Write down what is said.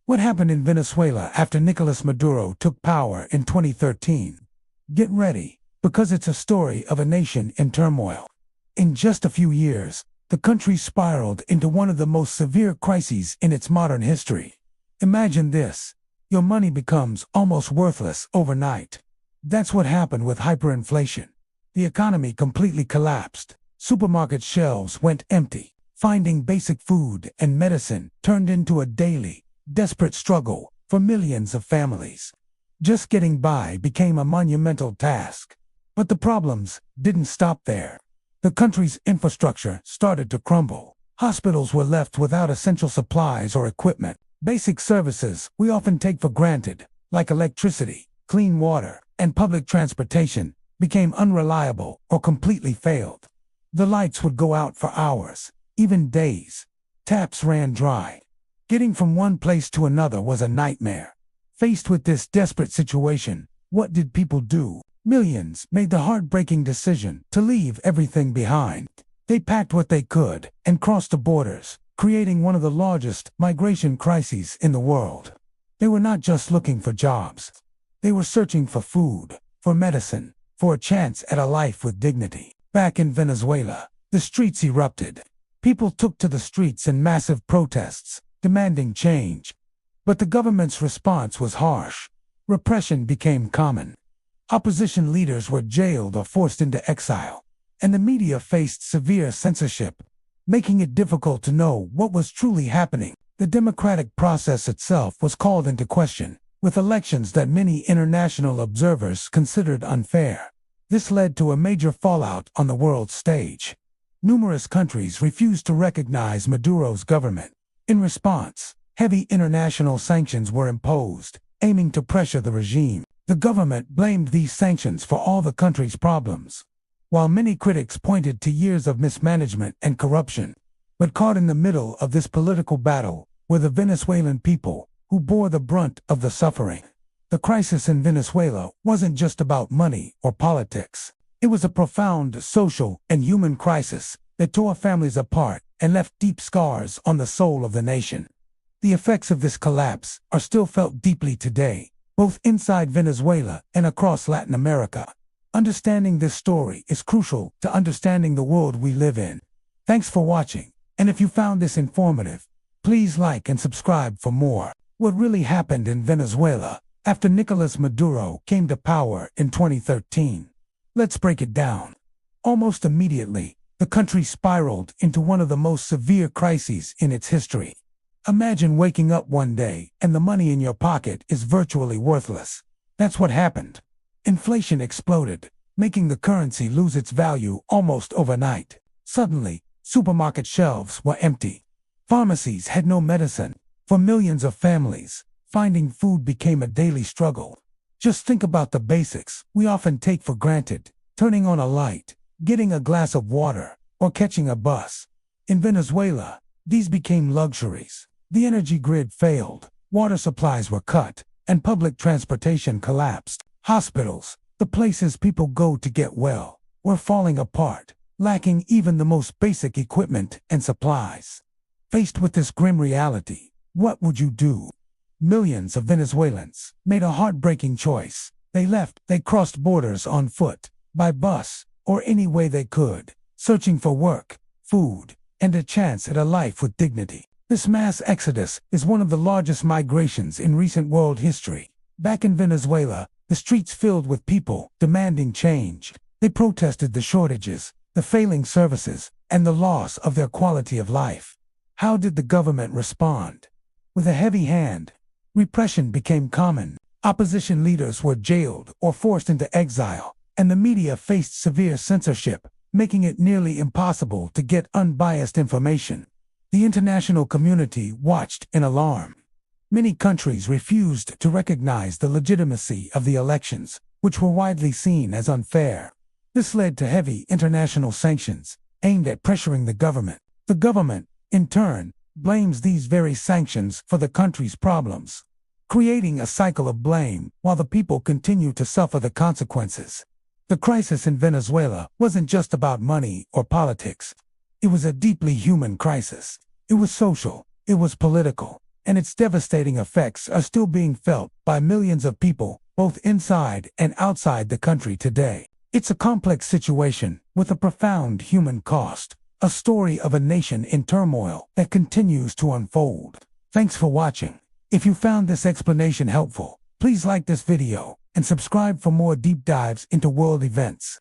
What happened in Venezuela after Nicolas Maduro took power in 2013? Get ready, because it's a story of a nation in turmoil. In just a few years, the country spiraled into one of the most severe crises in its modern history. Imagine this: your money becomes almost worthless overnight. That's what happened with hyperinflation. The economy completely collapsed. Supermarket shelves went empty. Finding basic food and medicine turned into a daily, desperate struggle for millions of families. Just getting by became a monumental task. But the problems didn't stop there. The country's infrastructure started to crumble. Hospitals were left without essential supplies or equipment. Basic services we often take for granted, like electricity, clean water, and public transportation, became unreliable or completely failed. The lights would go out for hours, even days. Taps ran dry. Getting from one place to another was a nightmare. Faced with this desperate situation, what did people do? Millions made the heartbreaking decision to leave everything behind. They packed what they could and crossed the borders, creating one of the largest migration crises in the world. They were not just looking for jobs. They were searching for food, for medicine, for a chance at a life with dignity. Back in Venezuela, the streets erupted. People took to the streets in massive protests, demanding change. But the government's response was harsh. Repression became common. Opposition leaders were jailed or forced into exile, and the media faced severe censorship, making it difficult to know what was truly happening. The democratic process itself was called into question, with elections that many international observers considered unfair. This led to a major fallout on the world stage. Numerous countries refused to recognize Maduro's government. In response, heavy international sanctions were imposed, aiming to pressure the regime. The government blamed these sanctions for all the country's problems, while many critics pointed to years of mismanagement and corruption. But caught in the middle of this political battle were the Venezuelan people, who bore the brunt of the suffering. The crisis in Venezuela wasn't just about money or politics. It was a profound social and human crisis that tore families apart and left deep scars on the soul of the nation. The effects of this collapse are still felt deeply today, both inside Venezuela and across Latin America. Understanding this story is crucial to understanding the world we live in. Thanks for watching, and if you found this informative, please like and subscribe for more. What really happened in Venezuela after Nicolas Maduro came to power in 2013? Let's break it down. Almost immediately, the country spiraled into one of the most severe crises in its history. Imagine waking up one day and the money in your pocket is virtually worthless. That's what happened. Inflation exploded, making the currency lose its value almost overnight. Suddenly, supermarket shelves were empty. Pharmacies had no medicine. For millions of families, finding food became a daily struggle. Just think about the basics we often take for granted: turning on a light, getting a glass of water, or catching a bus. In Venezuela, these became luxuries. The energy grid failed, water supplies were cut, and public transportation collapsed. Hospitals, the places people go to get well, were falling apart, lacking even the most basic equipment and supplies. Faced with this grim reality, what would you do? Millions of Venezuelans made a heartbreaking choice. They crossed borders on foot, by bus, or any way they could, searching for work, food, and a chance at a life with dignity. This mass exodus is one of the largest migrations in recent world history. Back in Venezuela, the streets filled with people demanding change. They protested the shortages, the failing services, and the loss of their quality of life. How did the government respond? With a heavy hand. Repression became common. Opposition leaders were jailed or forced into exile, and the media faced severe censorship, making it nearly impossible to get unbiased information. The international community watched in alarm. Many countries refused to recognize the legitimacy of the elections, which were widely seen as unfair. This led to heavy international sanctions, aimed at pressuring the government. The government, in turn, blames these very sanctions for the country's problems, creating a cycle of blame while the people continue to suffer the consequences. The crisis in Venezuela wasn't just about money or politics. It was a deeply human crisis. It was social, it was political, and its devastating effects are still being felt by millions of people, both inside and outside the country today. It's a complex situation with a profound human cost, a story of a nation in turmoil that continues to unfold. Thanks for watching. If you found this explanation helpful, please like this video and subscribe for more deep dives into world events.